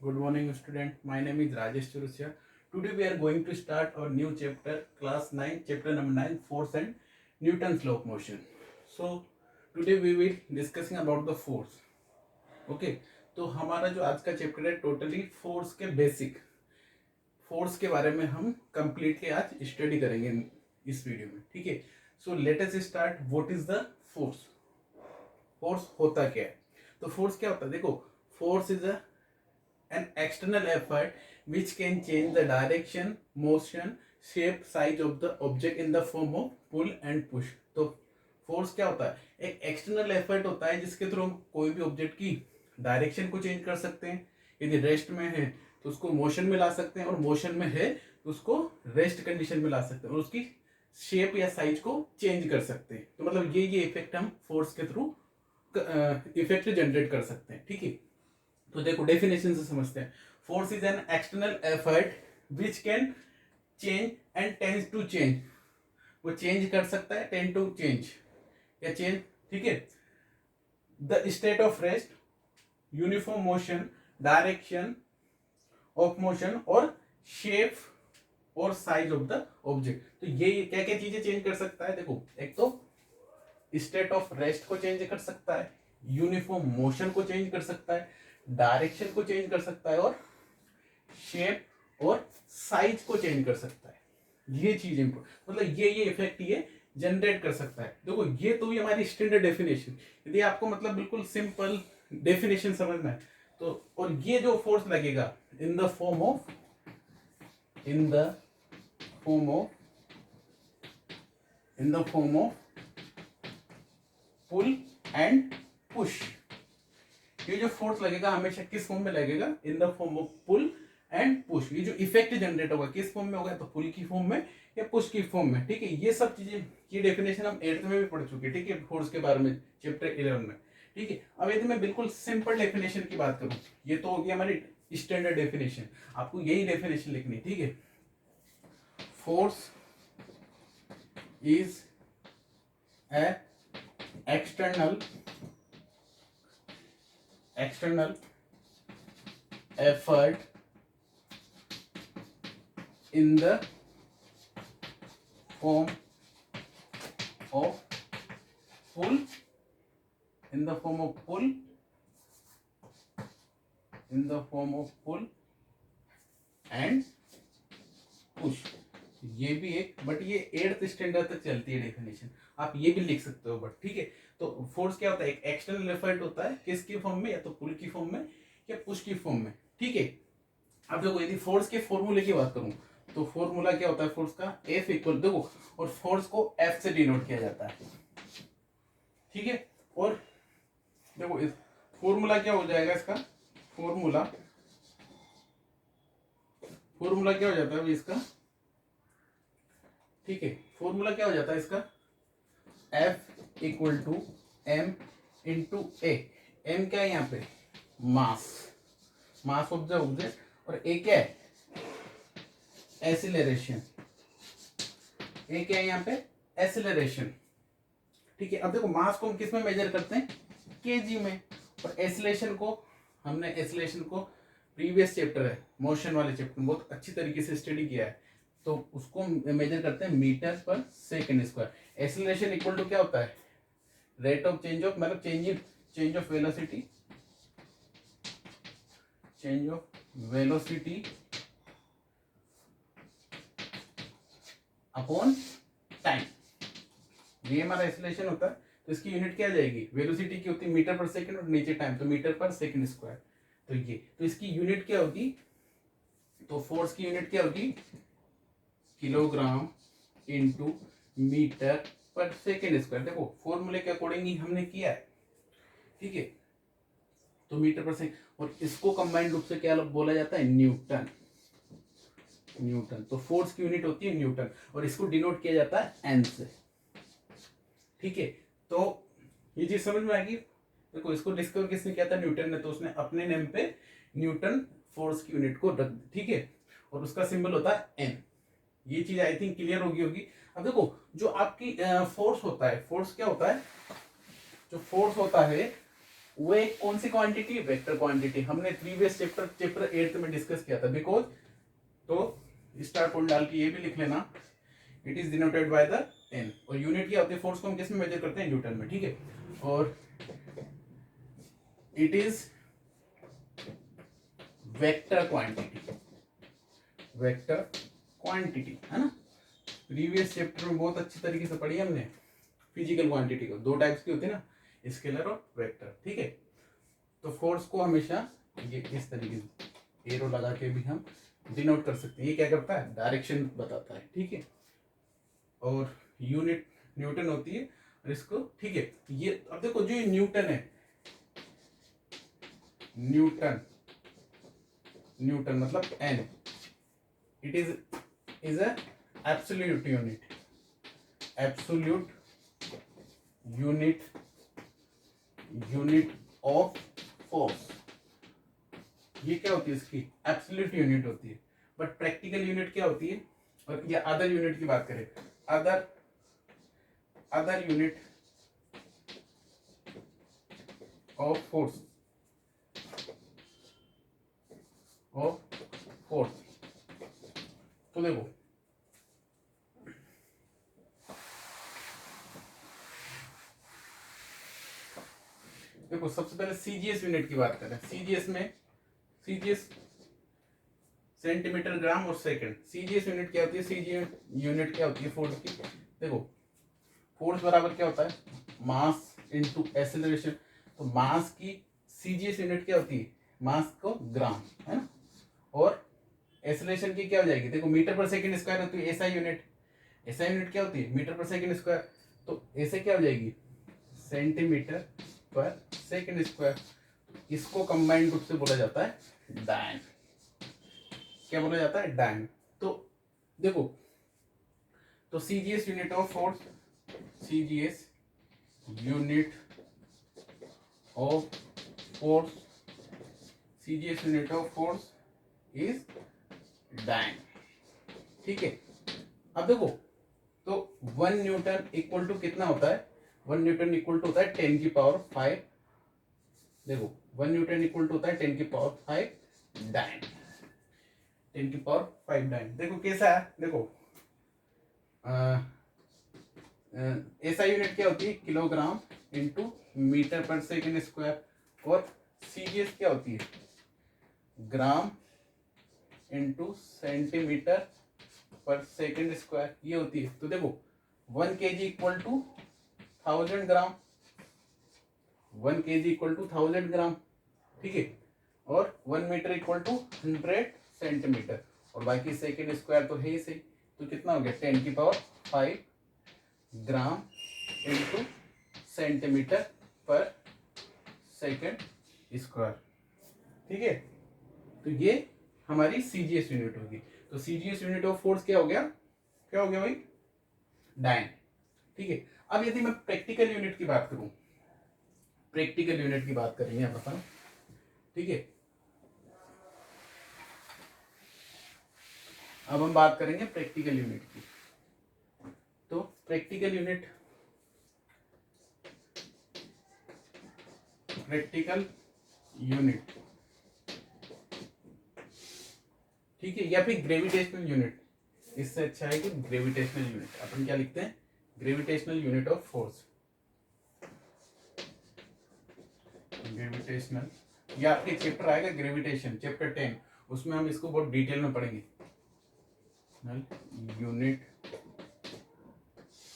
Good morning, student. My name is Rajesh Churusya. Today we are going to start our new chapter, class 9, chapter number 9, force and Newton's law of motion. So today we will discussing about the force. Okay, तो हमारा जो आज का chapter है totally force के basic force के बारे में हम कंप्लीटली आज स्टडी करेंगे इस वीडियो में. ठीक है, so let us start. What is the force? Force होता क्या है? तो फोर्स क्या होता है? देखो, force is an external effort which can change the direction, motion, shape, size of the object in the form of pull and push. तो force क्या होता है? एक एक्सटर्नल एफर्ट होता है जिसके थ्रू हम कोई भी ऑब्जेक्ट की डायरेक्शन को चेंज कर सकते हैं. यदि रेस्ट में है तो उसको मोशन में ला सकते हैं, और मोशन में है तो उसको रेस्ट कंडीशन में ला सकते हैं, और उसकी शेप या साइज को चेंज कर सकते हैं. तो मतलब ये इफेक्ट हम फोर्स के थ्रू इफेक्ट जनरेट कर सकते हैं. ठीक है, तो देखो डेफिनेशन से समझते हैं. Force is an external effort which can change and tends to change. वो चेंज कर सकता है, टेंड टू चेंज या चेंज. ठीक है, the state of rest, uniform motion, direction of motion और शेप और साइज ऑफ द ऑब्जेक्ट. तो ये क्या क्या चीजें चेंज कर सकता है? देखो, एक तो स्टेट ऑफ रेस्ट को चेंज कर सकता है, यूनिफॉर्म मोशन को चेंज कर सकता है, डायरेक्शन को चेंज कर सकता है, और शेप और साइज को चेंज कर सकता है. ये चीज मतलब ये इफेक्ट ये जनरेट कर सकता है. देखो, ये तो भी हमारी स्टैंडर्ड डेफिनेशन. यदि आपको मतलब बिल्कुल सिंपल डेफिनेशन समझना है तो, और ये जो फोर्स लगेगा in the form of pull and push. ये जो फोर्स लगेगा हमेशा किस फॉर्म में लगेगा? In the form of pull and push. ये जो इफेक्ट जनरेट होगा किस फॉर्म में होगा? तो पुल की फॉर्म में या पुश की फॉर्म में. ठीक है, ये सब चीजें, ये डेफिनेशन हम 8th में भी पढ़ चुके हैं. ठीक है, फोर्स के बारे में चैप्टर 11 में. ठीक है, अब यदि मैं बिल्कुल सिंपल डेफिनेशन की बात करूं, ये तो होगी हमारी स्टैंडर्ड डेफिनेशन. आपको यही डेफिनेशन लिखनी. ठीक है, force is a external effort in the form of pull and push. ये भी एक, बट ये 8th स्टैंडर्ड तक चलती है डेफिनेशन. आप ये भी लिख सकते हो बट. ठीक है, तो फोर्स क्या होता है? एक एक्सटर्नल एफर्ट होता है किसकी फॉर्म में? या तो पुल की फॉर्म में या पुश की फॉर्म में. ठीक है, अब देखो, यदि फोर्स के फॉर्मूले की बात करूं तो फॉर्मूला क्या होता है फोर्स का? एफ इक्वल, देखो, और फोर्स को एफ से डिनोट किया जाता है. ठीक है, और देखो इस फॉर्मूला क्या हो जाएगा इसका? फॉर्मूला क्या हो जाता है अभी इसका? ठीक है, फॉर्मूला क्या हो जाता है इसका? F equal to M into A. M क्या है यहाँ पे? मास ऑफ द ऑब्जेक्ट, और ए क्या है? एसिलरेशन. ए क्या है यहाँ पे? एसिलरेशन. ठीक है, अब देखो, मास को हम किस में मेजर करते हैं? केजी में. और एसिलेशन को प्रीवियस चैप्टर है, मोशन वाले चैप्टर में बहुत अच्छी तरीके से स्टडी किया है, तो उसको मेजर करते हैं metre per second square. Acceleration equal to क्या होता है? रेट ऑफ चेंज ऑफ, मतलब change of velocity upon time. ये हमारा एक्सेलरेशन होता है. तो इसकी यूनिट क्या आ जाएगी? वेलोसिटी की होती है मीटर पर सेकंड, और नीचे टाइम, तो मीटर पर सेकंड स्क्वायर. तो ये, तो इसकी यूनिट क्या होगी? तो फोर्स की यूनिट क्या होगी? किलोग्राम इंटू मीटर पर सेकेंड स्क्वायर. देखो, फॉर्मूले के अकॉर्डिंग ही हमने किया है. ठीक है, तो मीटर पर सेकंड, और इसको कंबाइंड रूप से क्या बोला जाता है? न्यूटन. तो फोर्स की यूनिट होती है न्यूटन, और इसको डिनोट किया जाता है एन से. ठीक है, तो ये चीज समझ में आएगी. देखो, इसको डिस्कवर किसने किया था? न्यूटन ने. तो उसने अपने नेम पे न्यूटन फोर्स की यूनिट को रख दी. ठीक है, और उसका सिंबल होता है एन. ये चीज आई थिंक क्लियर होगी. अब देखो, जो आपकी फोर्स होता है, फोर्स क्या होता है? जो फोर्स होता है वो एक कौन सी क्वांटिटी, वेक्टर क्वांटिटी, हमने प्रीवियस चैप्टर 8 में डिस्कस किया था। बिकॉज तो स्टार पॉइंट डाल के ये भी लिख लेना, it is denoted by the N. और यूनिट क्या होती है फोर्स को हम किस में मेजर करते हैं, न्यूटन में, ठीक है। और it is vector quantity, vector quantity है ना। प्रीवियस चैप्टर में बहुत अच्छी तरीके से पढ़ी हमने फिजिकल क्वांटिटी को, दो टाइप्स की होती है ना, स्केलर और वेक्टर, ठीक है। तो फोर्स को हमेशा ये इस तरीके से एरो लगा के भी हम डिनोट कर सकते हैं। ये क्या करता है, डायरेक्शन बताता है, ठीक है। और यूनिट न्यूटन होती है, और इसको, ठीक है। ये अब देखो जो ये न्यूटन है, न्यूटन, न्यूटन मतलब N, it is a absolute unit, absolute unit, unit of force. ये क्या होती है, इसकी एब्सोल्यूट यूनिट होती है। बट प्रैक्टिकल यूनिट क्या होती है, और या अदर यूनिट की बात करें, other unit of force, of force. तो देखो सबसे पहले सीजीएस यूनिट की बात करें। सीजीएस में, सीजीएस सेंटीमीटर, ग्राम और सेकंड। सीजीएस यूनिट क्या होती है, सीजीएस यूनिट क्या होती है फोर्स की। देखो फोर्स बराबर क्या होता है, मास इनटू एक्सेलरेशन। तो मास की सीजीएस यूनिट क्या होती है, मास को ग्राम, है ना। और एक्सेलरेशन की क्या हो जाएगी, देखो मीटर पर सेकंड स्क्वायर होती है एसआई यूनिट। एसआई यूनिट क्या होती है, मीटर पर सेकंड स्क्वायर। तो ऐसे क्या हो जाएगी, सेंटीमीटर पर सेकंड स्क्वायर। इसको कंबाइंड रूप से बोला जाता है डायन। क्या बोला जाता है, डायन। तो देखो, तो CGS unit of force, CGS unit of force, CGS unit of force is डायन, ठीक है। अब देखो, तो 1 न्यूटन इक्वल टू कितना होता है, 1 न्यूटन इक्वल टू होता है 10 की पावर 5। देखो 1 न्यूटन इक्वल टू होता है 10 की पावर 5 डायन, 10 की पावर 5 डायन। देखो कैसा है, देखो ऐसा यूनिट क्या होती है, kilogram into metre per second square. और सीजीएस क्या होती है, gram into centimetre per second square, ये होती है। तो देखो 1 kg equal to 1000 gram, 1 kg equal to 1000 gram, ठीक है। और 1 मीटर इक्वल टू 100 सेंटीमीटर, और बाकी सेकंड स्क्वायर तो है ही सही। तो कितना हो गया, 10 की पावर 5 ग्राम into centimetre per second square, ठीक है। तो ये हमारी सीजीएस यूनिट होगी। तो सीजीएस यूनिट ऑफ फोर्स क्या हो गया, क्या हो गया भाई, डायन, ठीक है। अब यदि मैं प्रैक्टिकल यूनिट की बात करूं, प्रैक्टिकल यूनिट की बात करेंगे आप बताओ, ठीक है। अब हम बात करेंगे प्रैक्टिकल यूनिट की। तो प्रैक्टिकल यूनिट, प्रैक्टिकल यूनिट, ठीक है, या फिर ग्रेविटेशनल यूनिट। इससे अच्छा है कि ग्रेविटेशनल यूनिट, अपन क्या लिखते हैं, gravitational unit of force, gravitational. ये आपके चैप्टर आएगा ग्रेविटेशन, चैप्टर 10, उसमें हम इसको बहुत डिटेल में पढ़ेंगे। Unit,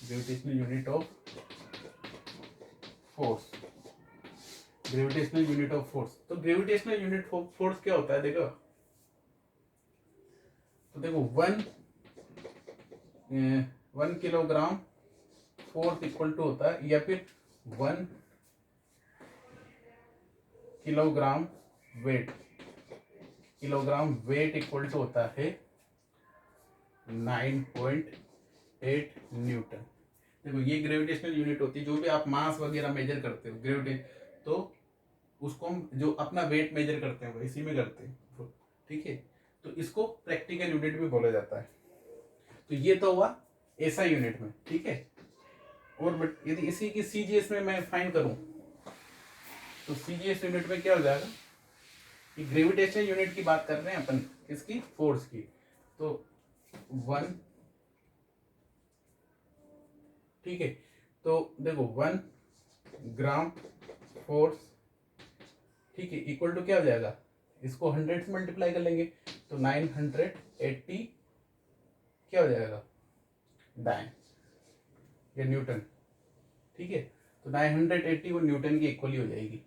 gravitational unit of force, gravitational unit of force. तो ग्रेविटेशनल यूनिट ऑफ फोर्स क्या होता है, देखो, तो देखो 1 किलोग्राम फोर्स इक्वल टू होता है, या फिर 1 kilogram weight, kilogram weight equal to होता है 9.8 न्यूटन। देखो ये ग्रेविटेशनल यूनिट होती है, जो भी आप मास वगैरह मेजर करते हो ग्रेविटेशन, तो उसको हम जो अपना वेट मेजर करते हैं इसी में करते हैं, ठीक है। तो इसको प्रैक्टिकल यूनिट भी बोला जाता है। तो ये तो हुआ ऐसा यूनिट में, ठीक है। और बट यदि इसी की सीजीएस में मैं फाइंड करूं, तो CGS यूनिट में क्या हो जाएगा, ये ग्रेविटेशनल यूनिट की बात कर रहे हैं अपन, किसकी, फोर्स की। तो 1, ठीक है, तो देखो 1 ग्राम फोर्स, ठीक है, इक्वल टू क्या हो जाएगा, इसको 100 से मल्टीप्लाई कर लेंगे तो 980 क्या हो जाएगा, डायन या न्यूटन, ठीक है। तो 980 वो न्यूटन की इक्वली हो जाएगी,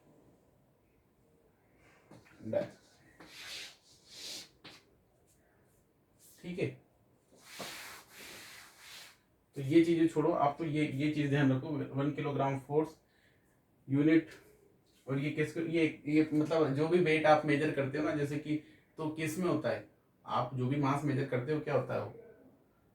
डायन, ठीक है। तो ये चीजें छोड़ो आप, तो ये चीज ध्यान रखो, 1 किलोग्राम फोर्स यूनिट, और ये किस, ये मतलब जो भी वेट आप मेजर करते हो ना, जैसे कि, तो किस में होता है, आप जो भी मास मेजर करते हो क्या होता है वो,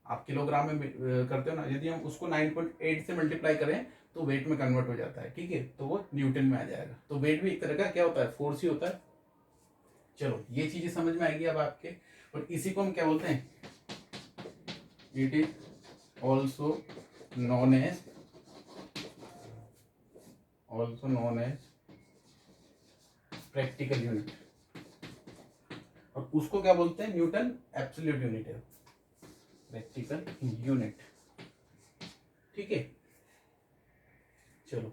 आप किलोग्राम में करते हो ना, यदि हम उसको 9.8 से मल्टीप्लाई करें तो वेट में कन्वर्ट हो जाता है, ठीक है, तो वो न्यूटन में आ जाएगा। तो वेट भी एक तरह का क्या होता है, फोर्स ही होता है। चलो ये चीजें समझ में आएगी अब आपके, और इसी को हम क्या बोलते हैं, it is also known as practical unit, और उसको क्या बोलते हैं, न्यूटन एब्सोल्यूट यूनिट है, प्रैक्टिकल यूनिट, ठीक है। चलो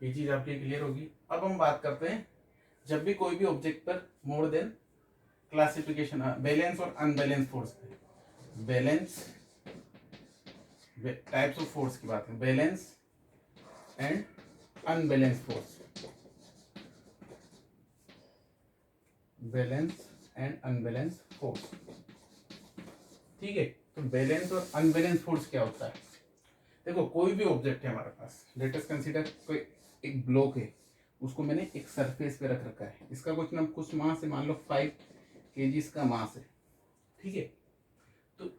ये चीज आपकी क्लियर होगी। अब हम बात करते हैं, जब भी कोई भी ऑब्जेक्ट पर मोर देन क्लासिफिकेशन, बैलेंस और unbalance force, balance types of force की बात है, balance and unbalance force, balance and unbalance force, ठीक है। तो बैलेंस और अनबैलेंस फोर्स क्या होता है, देखो कोई भी ऑब्जेक्ट है हमारे पास, लेट अस कंसीडर कोई एक ब्लॉक है, उसको मैंने एक सरफेस पे रख रखा है, इसका कुछ मास है, मान लो 5 kg का मास है, ठीक है। तो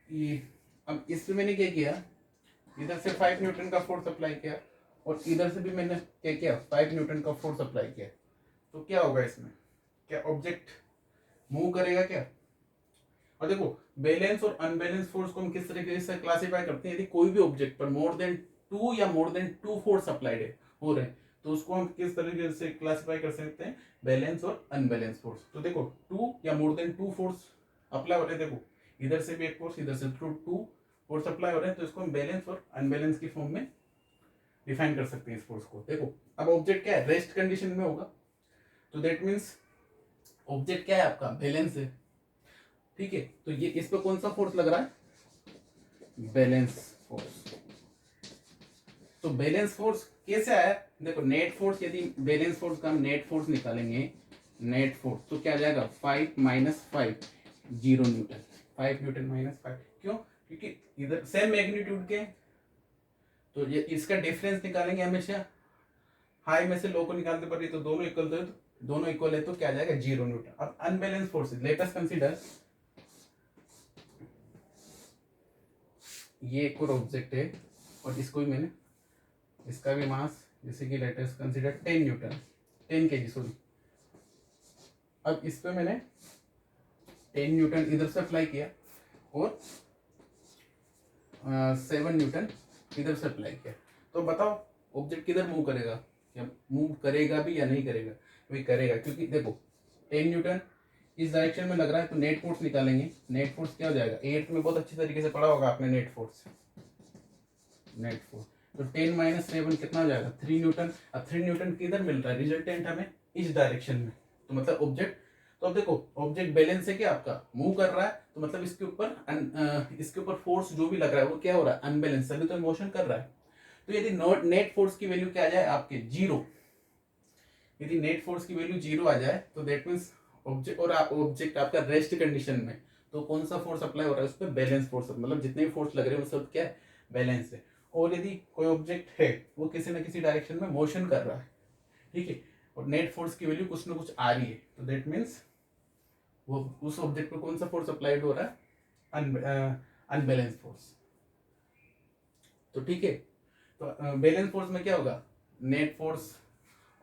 ये अब इस पे मैंने क्या किया, इधर से 5 न्यूटन का फोर्स अप्लाई किया, और इधर से भी मैंने क्या किया, 5 न्यूटन का फोर्स अप्लाई किया, तो क्या होगा इसमें, क्या ऑब्जेक्ट मूव करेगा क्या। और देखो बैलेंस और अनबैलेंस फोर्स को हम किस तरीके से क्लासिफाई करते हैं, यदि कोई भी ऑब्जेक्ट पर मोर देन 2 या मोर देन 2 फोर्स अप्लाइड हो रहे हैं, तो उसको हम किस तरीके से क्लासिफाई कर सकते हैं, बैलेंस और अनबैलेंस फोर्स। तो देखो 2 या मोर देन 2 फोर्स अप्लाई हो रहे हैं, देखो इधर से भी एक फोर्स, इधर से 2 फोर्स अप्लाई हो रहे हैं, तो इसको हम बैलेंस और अनबैलेंस की फॉर्म में डिफाइन कर सकते हैं इस फोर्स को। देखो अब ऑब्जेक्ट क्या है, रेस्ट कंडीशन में होगा, तो दैट मीन्स ऑब्जेक्ट क्या है आपका, बैलेंस है, ठीक है। तो ये इस पर कौन सा फोर्स लग रहा है, बैलेंस फोर्स। तो बैलेंस फोर्स कैसे आया, देखो नेट फोर्स, यदि बैलेंस फोर्स का हम नेट फोर्स निकालेंगे, नेट फोर्स तो क्या आ जाएगा, 5 माइनस 5 0 न्यूटन, 5 न्यूटन माइनस 5, क्यों, क्योंकि इधर सेम मैग्नीट्यूड के, तो ये इसका डिफरेंस निकालेंगे हमेशा, हाई में से लो को निकालते पर, तो दोनों इक्वल, तो दोनों इक्वल है तो क्या आ जाएगा 0 न्यूटन। अब unbalance forces, let us consider ये एक और ऑब्जेक्ट है, और इसको भी मैंने, इसका भी मास जैसे कि let us consider 10 Newton, 10 kg sorry. अब इस पे मैंने 10 न्यूटन इधर से अप्लाई किया, और 7 न्यूटन इधर से अप्लाई किया, तो बताओ ऑब्जेक्ट किधर मूव करेगा, क्या मूव करेगा भी या नहीं करेगा, वही करेगा, क्योंकि देखो 10 न्यूटन इस डायरेक्शन में लग रहा है, तो नेट फोर्स निकालेंगे, नेट फोर्स क्या हो जाएगा, 8 में बहुत अच्छी तरीके से पढ़ा होगा आपने नेट फोर्स, नेट फोर्स, तो 10 माइनस 7 कितना हो जाएगा, 3 न्यूटन। अब 3 न्यूटन किधर मिल रहा है, रिजल्टेंट हमें इस डायरेक्शन में, तो मतलब ऑब्जेक्ट, तो अब देखो ऑब्जेक्ट बैलेंस है क्या आपका, मूव कर रहा है, तो मतलब इसके ऊपर फोर्स जो भी लग रहा है वो क्या हो रहा है, अनबैलेंस, तभी तो मोशन कर रहा है। तो यदि नेट फोर्स की वैल्यू क्या आ जाए आपके 0, यदि नेट फोर्स की वैल्यू 0 आ जाए, तो दैट मीन्स ऑब्जेक्ट, और ऑब्जेक्ट आपका रेस्ट कंडीशन में, तो कौन सा फोर्स अप्लाई हो रहा है उस पर, बैलेंस फोर्स, मतलब जितने भी फोर्स लग रहे हैं वो सब क्या है, बैलेंस है। और यदि कोई ऑब्जेक्ट है वो किसी ना किसी डायरेक्शन में मोशन कर रहा है, ठीक है, और नेट फोर्स की वैल्यू कुछ ना कुछ आ रही है, तो दैट मीन्स वो उस ऑब्जेक्ट पर कौन सा फोर्स अप्लाइड हो रहा है, अनबैलेंस फोर्स। तो ठीक है, तो बैलेंस फोर्स में क्या होगा, net force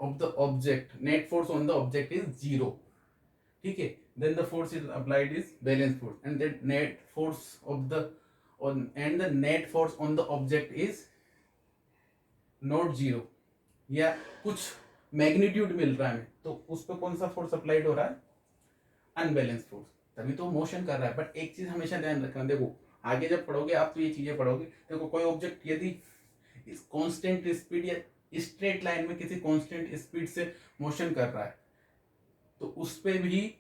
of the object, net force on the object is 0, ठीक है, then the force is applied is balance force, and then net force of the and the net force on the object is not zero, या कुछ magnitude मिल रहा है हमें, तो उस पर कौन सा फोर्स अप्लाइड हो रहा है, अनबैलेंस फोर्स, तभी तो मोशन कर रहा है। बट एक चीज हमेशा ध्यान रखना, देखो आगे जब पढ़ोगे आप तो ये चीजें पढ़ोगे, देखो कोई ऑब्जेक्ट यदि कांस्टेंट स्पीड या स्ट्रेट लाइन में किसी कांस्टेंट स्पीड से मोशन कर रहा है तो उस पर भी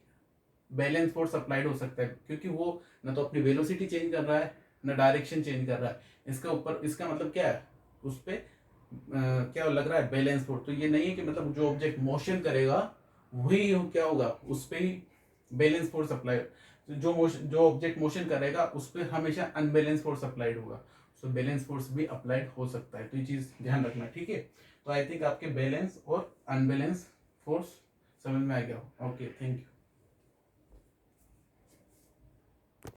बैलेंस फोर्स अप्लाइड हो सकता है, क्योंकि वो ना तो अपनी वेलोसिटी चेंज कर रहा है ना डायरेक्शन चेंज कर रहा है। इसका ऊपर इसका मतलब क्या है, उस पर क्या लग रहा है, बैलेंस फोर्स। तो ये नहीं है कि मतलब जो ऑब्जेक्ट मोशन करेगा वही क्या होगा, उस पर ही बैलेंस फोर्स अप्लाई। तो जो ऑब्जेक्ट मोशन करेगा उस पर हमेशा अनबैलेंस फोर्स अप्लाइड होगा, सो बैलेंस फोर्स भी अप्लाइड हो सकता है। तो ये चीज ध्यान रखना, ठीक है। तो आई थिंक आपके बैलेंस और अनबैलेंस फोर्स समझ में आ गया हो। Okay, thank you.